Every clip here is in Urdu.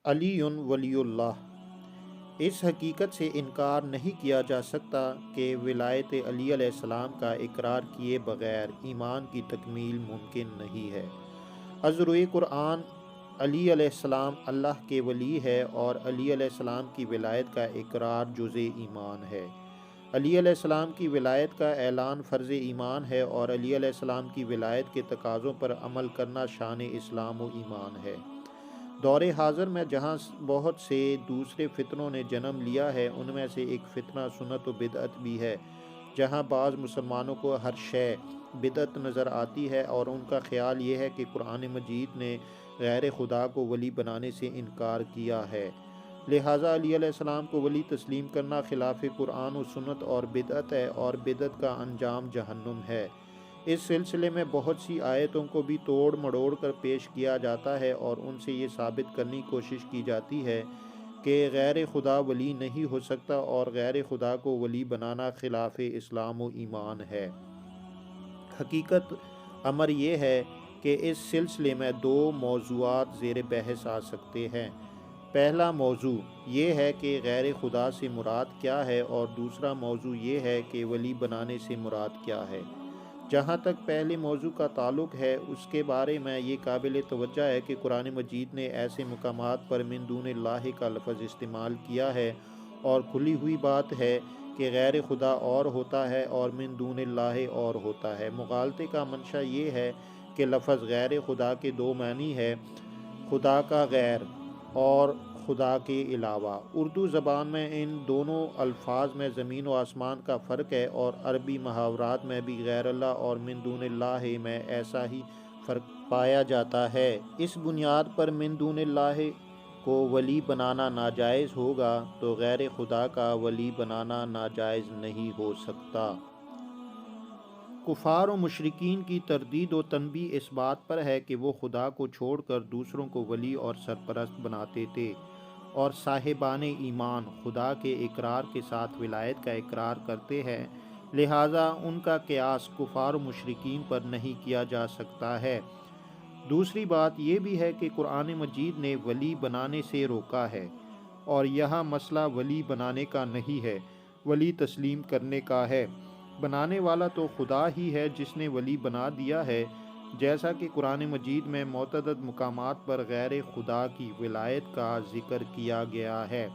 علی ولی اللہ۔ اس حقیقت سے انکار نہیں کیا جا سکتا کہ ولایت علی علیہ السلام کا اقرار کیے بغیر ایمان کی تکمیل ممکن نہیں ہے۔ از روئے قرآن علی علیہ السلام اللہ کے ولی ہے اور علی علیہ السلام کی ولایت کا اقرار جزء ایمان ہے۔ علی علیہ السلام کی ولایت کا اعلان فرض ایمان ہے اور علی علیہ السلام کی ولایت کے تقاضوں پر عمل کرنا شان اسلام و ایمان ہے۔ دور حاضر میں جہاں بہت سے دوسرے فتنوں نے جنم لیا ہے، ان میں سے ایک فتنہ سنت و بدعت بھی ہے، جہاں بعض مسلمانوں کو ہر شے بدعت نظر آتی ہے اور ان کا خیال یہ ہے کہ قرآن مجید نے غیر خدا کو ولی بنانے سے انکار کیا ہے، لہٰذا علی علیہ السلام کو ولی تسلیم کرنا خلاف قرآن و سنت اور بدعت ہے اور بدعت کا انجام جہنم ہے۔ اس سلسلے میں بہت سی آیتوں کو بھی توڑ مڑوڑ کر پیش کیا جاتا ہے اور ان سے یہ ثابت کرنے کی کوشش کی جاتی ہے کہ غیر خدا ولی نہیں ہو سکتا اور غیر خدا کو ولی بنانا خلاف اسلام و ایمان ہے۔ حقیقت امر یہ ہے کہ اس سلسلے میں دو موضوعات زیر بحث آ سکتے ہیں۔ پہلا موضوع یہ ہے کہ غیر خدا سے مراد کیا ہے اور دوسرا موضوع یہ ہے کہ ولی بنانے سے مراد کیا ہے۔ جہاں تک پہلے موضوع کا تعلق ہے، اس کے بارے میں یہ قابل توجہ ہے کہ قرآن مجید نے ایسے مقامات پر من دون اللہ کا لفظ استعمال کیا ہے اور کھلی ہوئی بات ہے کہ غیر خدا اور ہوتا ہے اور من دون اللہ اور ہوتا ہے۔ مغالطے کا منشا یہ ہے کہ لفظ غیر خدا کے دو معنی ہے، خدا کا غیر اور خدا کے علاوہ۔ اردو زبان میں ان دونوں الفاظ میں زمین و آسمان کا فرق ہے اور عربی محاورات میں بھی غیر اللہ اور من دون اللہ میں ایسا ہی فرق پایا جاتا ہے۔ اس بنیاد پر من دون اللہ کو ولی بنانا ناجائز ہوگا تو غیر خدا کا ولی بنانا ناجائز نہیں ہو سکتا۔ کفار و مشرکین کی تردید و تنبیہ اس بات پر ہے کہ وہ خدا کو چھوڑ کر دوسروں کو ولی اور سرپرست بناتے تھے اور صاحبان ایمان خدا کے اقرار کے ساتھ ولایت کا اقرار کرتے ہیں، لہٰذا ان کا قیاس کفار و مشرکین پر نہیں کیا جا سکتا ہے۔ دوسری بات یہ بھی ہے کہ قرآن مجید نے ولی بنانے سے روکا ہے اور یہاں مسئلہ ولی بنانے کا نہیں ہے، ولی تسلیم کرنے کا ہے۔ بنانے والا تو خدا ہی ہے جس نے ولی بنا دیا ہے، جیسا کہ قرآن مجید میں متعدد مقامات پر غیر خدا کی ولایت کا ذکر کیا گیا ہے،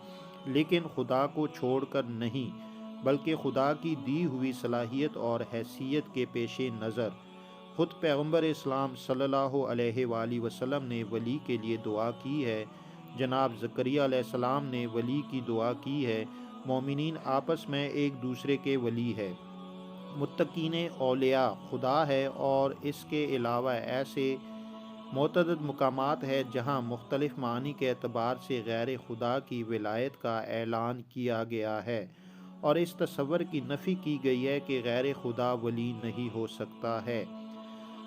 لیکن خدا کو چھوڑ کر نہیں، بلکہ خدا کی دی ہوئی صلاحیت اور حیثیت کے پیش نظر۔ خود پیغمبر اسلام صلی اللہ علیہ وآلہ وسلم نے ولی کے لیے دعا کی ہے، جناب زکریا علیہ السلام نے ولی کی دعا کی ہے، مومنین آپس میں ایک دوسرے کے ولی ہے، متقین اولیاء خدا ہے، اور اس کے علاوہ ایسے متعدد مقامات ہیں جہاں مختلف معنی کے اعتبار سے غیر خدا کی ولایت کا اعلان کیا گیا ہے اور اس تصور کی نفی کی گئی ہے کہ غیر خدا ولی نہیں ہو سکتا ہے۔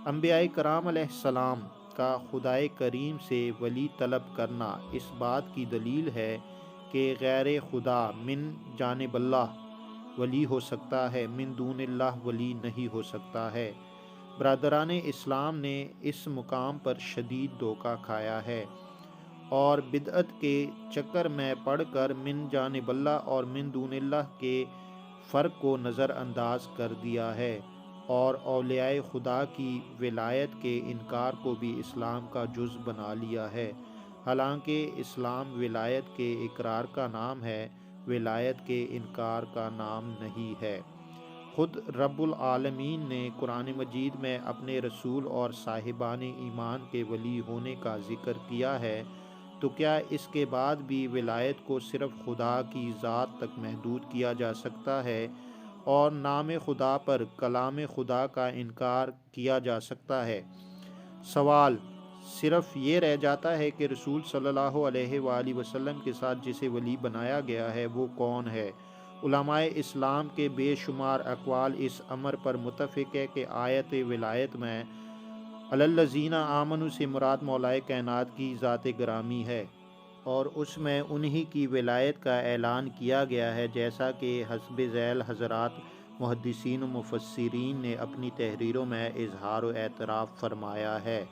انبیاء کرام علیہ السلام کا خدائے کریم سے ولی طلب کرنا اس بات کی دلیل ہے کہ غیر خدا من جانب اللہ ولی ہو سکتا ہے، من دون اللہ ولی نہیں ہو سکتا ہے۔ برادران اسلام نے اس مقام پر شدید دھوکہ کھایا ہے اور بدعت کے چکر میں پڑھ کر من جانب اللہ اور من دون اللہ کے فرق کو نظر انداز کر دیا ہے اور اولیاء خدا کی ولایت کے انکار کو بھی اسلام کا جز بنا لیا ہے، حالانکہ اسلام ولایت کے اقرار کا نام ہے، ولایت کے انکار کا نام نہیں ہے۔ خود رب العالمین نے قرآن مجید میں اپنے رسول اور صاحبان ایمان کے ولی ہونے کا ذکر کیا ہے، تو کیا اس کے بعد بھی ولایت کو صرف خدا کی ذات تک محدود کیا جا سکتا ہے اور نام خدا پر کلام خدا کا انکار کیا جا سکتا ہے؟ سوال صرف یہ رہ جاتا ہے کہ رسول صلی اللہ علیہ وآلہ وسلم کے ساتھ جسے ولی بنایا گیا ہے وہ کون ہے؟ علماء اسلام کے بے شمار اقوال اس امر پر متفق ہے کہ آیت ولایت میں الذین آمنوا سے مراد مولا کائنات کی ذات گرامی ہے اور اس میں انہی کی ولایت کا اعلان کیا گیا ہے، جیسا کہ حسب ذیل حضرات محدثین و مفسرین نے اپنی تحریروں میں اظہار و اعتراف فرمایا ہے۔